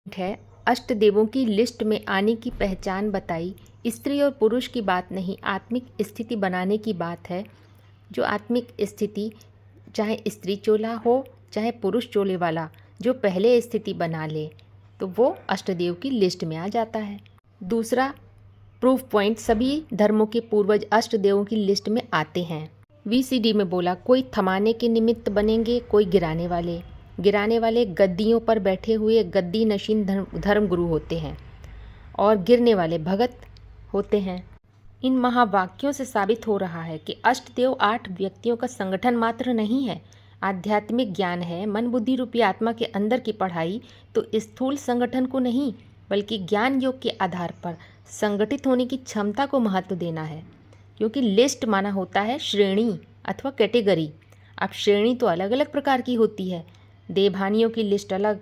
है, अष्ट देवों की लिस्ट में आने की पहचान बताई। स्त्री और पुरुष की बात नहीं, आत्मिक स्थिति बनाने की बात है। जो आत्मिक स्थिति, चाहे स्त्री चोला हो चाहे पुरुष चोले वाला, जो पहले स्थिति बना ले तो वो अष्टदेव की लिस्ट में आ जाता है। दूसरा प्रूफ पॉइंट, सभी धर्मों के पूर्वज अष्टदेवों की लिस्ट में आते हैं। VCD में बोला, कोई थमाने के निमित्त बनेंगे, कोई गिराने वाले। गिराने वाले गद्दियों पर बैठे हुए गद्दी नशीन धर्मगुरु होते हैं और गिरने वाले भगत होते हैं। इन महावाक्यों से साबित हो रहा है कि अष्टदेव 8 व्यक्तियों का संगठन मात्र नहीं है, आध्यात्मिक ज्ञान है, मन बुद्धि रूपी आत्मा के अंदर की पढ़ाई। तो स्थूल संगठन को नहीं बल्कि ज्ञान योग के आधार पर संगठित होने की क्षमता को महत्व देना है, क्योंकि लिस्ट माना होता है श्रेणी अथवा कैटेगरी। अब श्रेणी तो अलग अलग प्रकार की होती है, देवभानियों की लिस्ट अलग,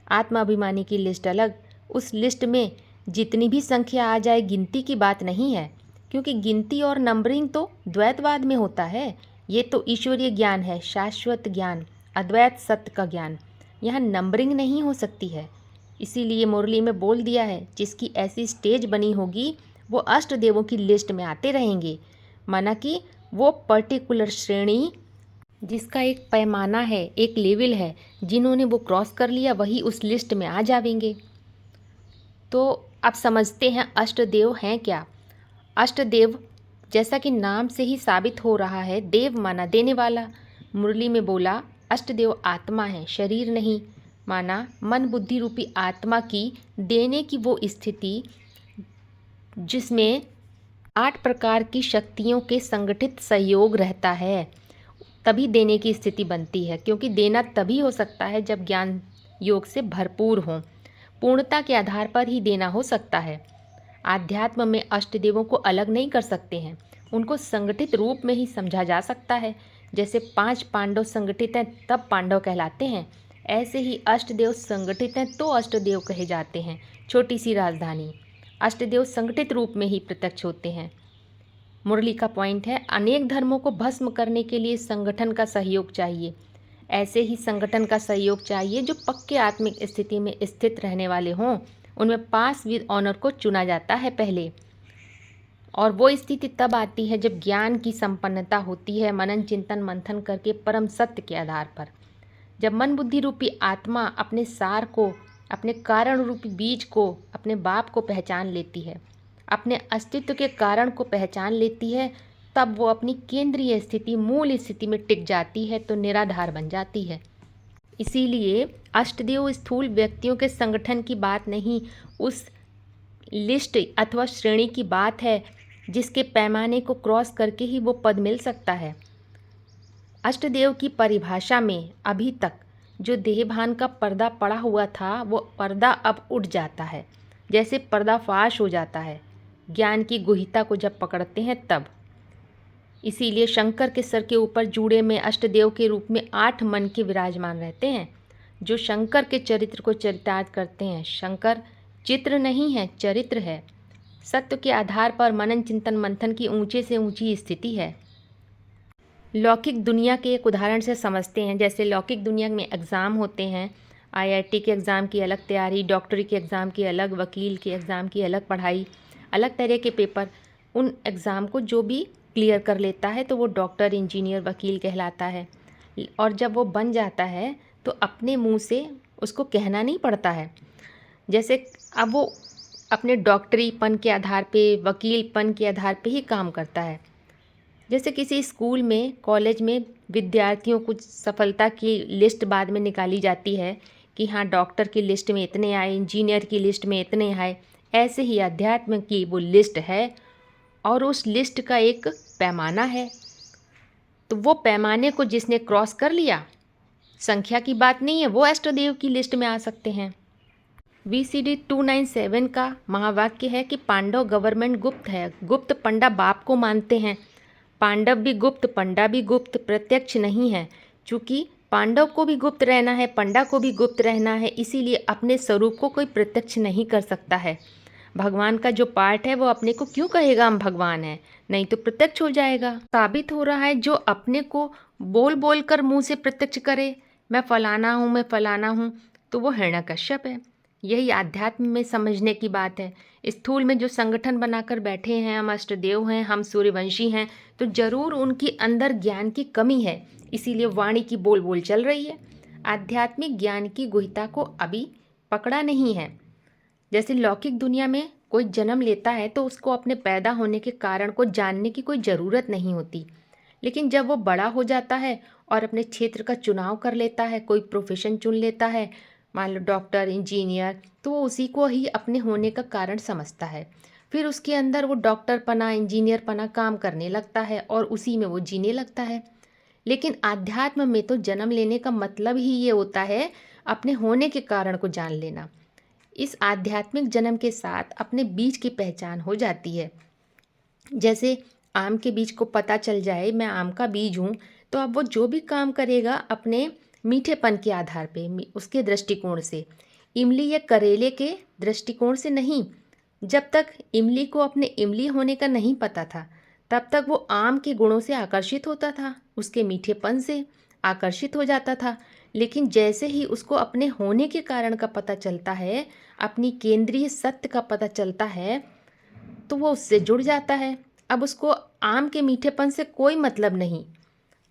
आत्माभिमानी की लिस्ट अलग। उस लिस्ट में जितनी भी संख्या आ जाए गिनती की बात नहीं है, क्योंकि गिनती और नंबरिंग तो द्वैतवाद में होता है। ये तो ईश्वरीय ज्ञान है, शाश्वत ज्ञान, अद्वैत सत्य का ज्ञान। यहाँ नंबरिंग नहीं हो सकती है। इसीलिए मुरली में बोल दिया है, जिसकी ऐसी स्टेज बनी होगी वो अष्ट देवों की लिस्ट में आते रहेंगे। माना कि वो पर्टिकुलर श्रेणी जिसका एक पैमाना है, एक लेवल है, जिन्होंने वो क्रॉस कर लिया वही उस लिस्ट में आ जाएंगे। तो आप समझते हैं अष्टदेव हैं क्या। अष्टदेव जैसा कि नाम से ही साबित हो रहा है, देव माना देने वाला। मुरली में बोला अष्टदेव आत्मा है, शरीर नहीं। माना मन बुद्धि रूपी आत्मा की देने की वो स्थिति जिसमें 8 प्रकार की शक्तियों के संगठित सहयोग रहता है, तभी देने की स्थिति बनती है। क्योंकि देना तभी हो सकता है जब ज्ञान योग से भरपूर हो, पूर्णता के आधार पर ही देना हो सकता है। आध्यात्म में अष्टदेवों को अलग नहीं कर सकते हैं, उनको संगठित रूप में ही समझा जा सकता है। जैसे 5 पांडव संगठित हैं तब पांडव कहलाते हैं, ऐसे ही अष्टदेव संगठित हैं तो अष्टदेव कहे जाते हैं। छोटी सी राजधानी, अष्टदेव संगठित रूप में ही प्रत्यक्ष होते हैं। मुरली का पॉइंट है, अनेक धर्मों को भस्म करने के लिए संगठन का सहयोग चाहिए। ऐसे ही संगठन का सहयोग चाहिए जो पक्के आत्मिक स्थिति में स्थित रहने वाले हों। उनमें पास विद ऑनर को चुना जाता है पहले, और वो स्थिति तब आती है जब ज्ञान की संपन्नता होती है, मनन चिंतन मंथन करके परम सत्य के आधार पर। जब मन बुद्धि रूपी आत्मा अपने सार को, अपने कारण रूपी बीज को, अपने बाप को पहचान लेती है, अपने अस्तित्व के कारण को पहचान लेती है, तब वो अपनी केंद्रीय स्थिति, मूल स्थिति में टिक जाती है, तो निराधार बन जाती है। इसीलिए अष्टदेव स्थूल व्यक्तियों के संगठन की बात नहीं, उस लिस्ट अथवा श्रेणी की बात है जिसके पैमाने को क्रॉस करके ही वो पद मिल सकता है। अष्टदेव की परिभाषा में अभी तक जो देहभान का पर्दा पड़ा हुआ था, वो पर्दा अब उठ जाता है, जैसे पर्दाफाश हो जाता है ज्ञान की गुहिता को जब पकड़ते हैं तब। इसीलिए शंकर के सर के ऊपर जूड़े में अष्टदेव के रूप में 8 मन के विराजमान रहते हैं, जो शंकर के चरित्र को चरितार्थ करते हैं। शंकर चित्र नहीं है, चरित्र है। सत्य के आधार पर मनन चिंतन मंथन की ऊंचे से ऊंची स्थिति है। लौकिक दुनिया के एक उदाहरण से समझते हैं। जैसे लौकिक दुनिया में एग्ज़ाम होते हैं, IIT के एग्ज़ाम की अलग तैयारी, डॉक्टरी के एग्ज़ाम की अलग, वकील के एग्ज़ाम की अलग पढ़ाई, अलग तरह के पेपर। उन एग्ज़ाम को जो भी क्लियर कर लेता है तो वो डॉक्टर, इंजीनियर, वकील कहलाता है। और जब वो बन जाता है तो अपने मुंह से उसको कहना नहीं पड़ता है। जैसे अब वो अपने डॉक्टरीपन के आधार पे, वकीलपन के आधार पे ही काम करता है। जैसे किसी स्कूल में, कॉलेज में विद्यार्थियों को सफलता की लिस्ट बाद में निकाली जाती है कि हाँ डॉक्टर की लिस्ट में इतने आए, इंजीनियर की लिस्ट में इतने आए। ऐसे ही अध्यात्म की वो लिस्ट है और उस लिस्ट का एक पैमाना है। तो वो पैमाने को जिसने क्रॉस कर लिया, संख्या की बात नहीं है, वो अष्टदेव की लिस्ट में आ सकते हैं। VCD 297 का महावाक्य है कि पांडव गवर्नमेंट गुप्त है, गुप्त पंडा बाप को मानते हैं। पांडव भी गुप्त, पंडा भी गुप्त, प्रत्यक्ष नहीं है। चूँकि पांडव को भी गुप्त रहना है, पंडा को भी गुप्त रहना है, इसीलिए अपने स्वरूप को कोई प्रत्यक्ष नहीं कर सकता है। भगवान का जो पार्ट है वो अपने को क्यों कहेगा हम भगवान हैं, नहीं तो प्रत्यक्ष हो जाएगा। साबित हो रहा है जो अपने को बोल बोल कर मुँह से प्रत्यक्ष करे, मैं फलाना हूँ, मैं फलाना हूँ, तो वो हिरण्यकश्यप है। यही आध्यात्म में समझने की बात है। स्थूल में जो संगठन बनाकर बैठे हैं, हम अष्टदेव हैं, हम सूर्यवंशी हैं, तो जरूर उनके अंदर ज्ञान की कमी है, इसीलिए वाणी की बोल बोल चल रही है। आध्यात्मिक ज्ञान की गुहिता को अभी पकड़ा नहीं है। जैसे लौकिक दुनिया में कोई जन्म लेता है तो उसको अपने पैदा होने के कारण को जानने की कोई ज़रूरत नहीं होती, लेकिन जब वो बड़ा हो जाता है और अपने क्षेत्र का चुनाव कर लेता है, कोई प्रोफेशन चुन लेता है, मान लो डॉक्टर, इंजीनियर, तो वो उसी को ही अपने होने का कारण समझता है। फिर उसके अंदर वो डॉक्टर पना, इंजीनियर पना काम करने लगता है और उसी में वो जीने लगता है। लेकिन आध्यात्म में तो जन्म लेने का मतलब ही ये होता है अपने होने के कारण को जान लेना। इस आध्यात्मिक जन्म के साथ अपने बीज की पहचान हो जाती है। जैसे आम के बीज को पता चल जाए मैं आम का बीज हूँ, तो अब वो जो भी काम करेगा अपने मीठेपन के आधार पे, उसके दृष्टिकोण से, इमली या करेले के दृष्टिकोण से नहीं। जब तक इमली को अपने इमली होने का नहीं पता था, तब तक वो आम के गुणों से आकर्षित होता था, उसके मीठेपन से आकर्षित हो जाता था। लेकिन जैसे ही उसको अपने होने के कारण का पता चलता है, अपनी केंद्रीय सत्य का पता चलता है, तो वो उससे जुड़ जाता है। अब उसको आम के मीठेपन से कोई मतलब नहीं,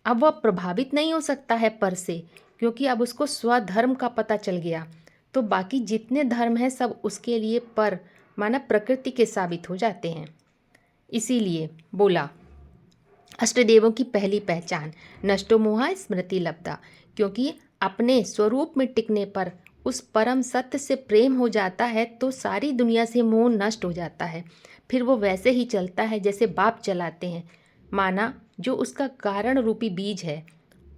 अब वह प्रभावित नहीं हो सकता है पर से, क्योंकि अब उसको स्वधर्म का पता चल गया। तो बाकी जितने धर्म हैं सब उसके लिए पर माना प्रकृति के साबित हो जाते हैं। इसीलिए बोला अष्टदेवों की पहली पहचान नष्टो मोहा स्मृति लब्धा, क्योंकि अपने स्वरूप में टिकने पर उस परम सत्य से प्रेम हो जाता है तो सारी दुनिया से मोह नष्ट हो जाता है। फिर वो वैसे ही चलता है जैसे बाप चलाते हैं। माना जो उसका कारण रूपी बीज है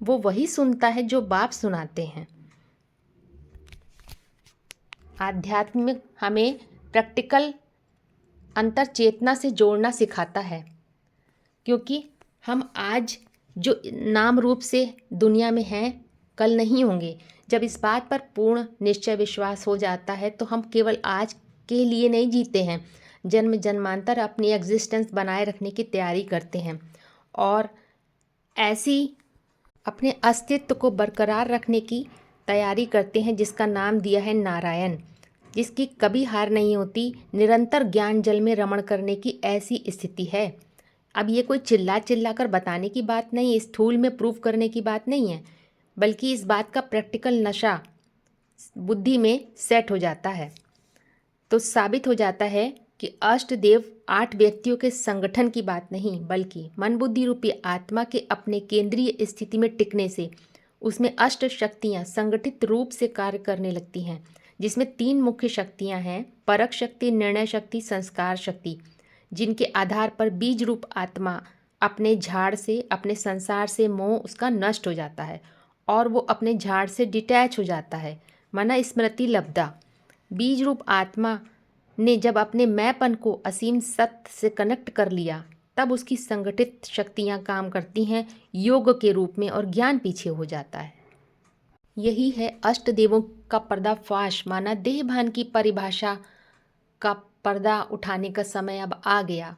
वो वही सुनता है जो बाप सुनाते हैं। आध्यात्मिक हमें प्रैक्टिकल अंतर चेतना से जोड़ना सिखाता है, क्योंकि हम आज जो नाम रूप से दुनिया में हैं कल नहीं होंगे। जब इस बात पर पूर्ण निश्चय विश्वास हो जाता है तो हम केवल आज के लिए नहीं जीते हैं, जन्म जन्मांतर अपनी एग्जिस्टेंस बनाए रखने की तैयारी करते हैं और ऐसी अपने अस्तित्व को बरकरार रखने की तैयारी करते हैं, जिसका नाम दिया है नारायण, जिसकी कभी हार नहीं होती, निरंतर ज्ञान जल में रमण करने की ऐसी स्थिति है। अब ये कोई चिल्ला चिल्ला कर बताने की बात नहीं, स्थूल में प्रूफ करने की बात नहीं है, बल्कि इस बात का प्रैक्टिकल नशा बुद्धि में सेट हो जाता है। तो साबित हो जाता है कि अष्टदेव 8 व्यक्तियों के संगठन की बात नहीं, बल्कि मन बुद्धि रूपी आत्मा के अपने केंद्रीय स्थिति में टिकने से उसमें अष्ट शक्तियाँ संगठित रूप से कार्य करने लगती हैं, जिसमें 3 मुख्य शक्तियाँ हैं, परक शक्ति, निर्णय शक्ति, संस्कार शक्ति, जिनके आधार पर बीज रूप आत्मा अपने झाड़ से, अपने संसार से मोह उसका नष्ट हो जाता है और वो अपने झाड़ से डिटैच हो जाता है, माना स्मृति लब्धा। बीज रूप आत्मा ने जब अपने मैंपन को असीम सत्य से कनेक्ट कर लिया, तब उसकी संगठित शक्तियाँ काम करती हैं योग के रूप में और ज्ञान पीछे हो जाता है। यही है अष्टदेवों का पर्दाफाश, माना देह भान की परिभाषा का पर्दा उठाने का समय अब आ गया।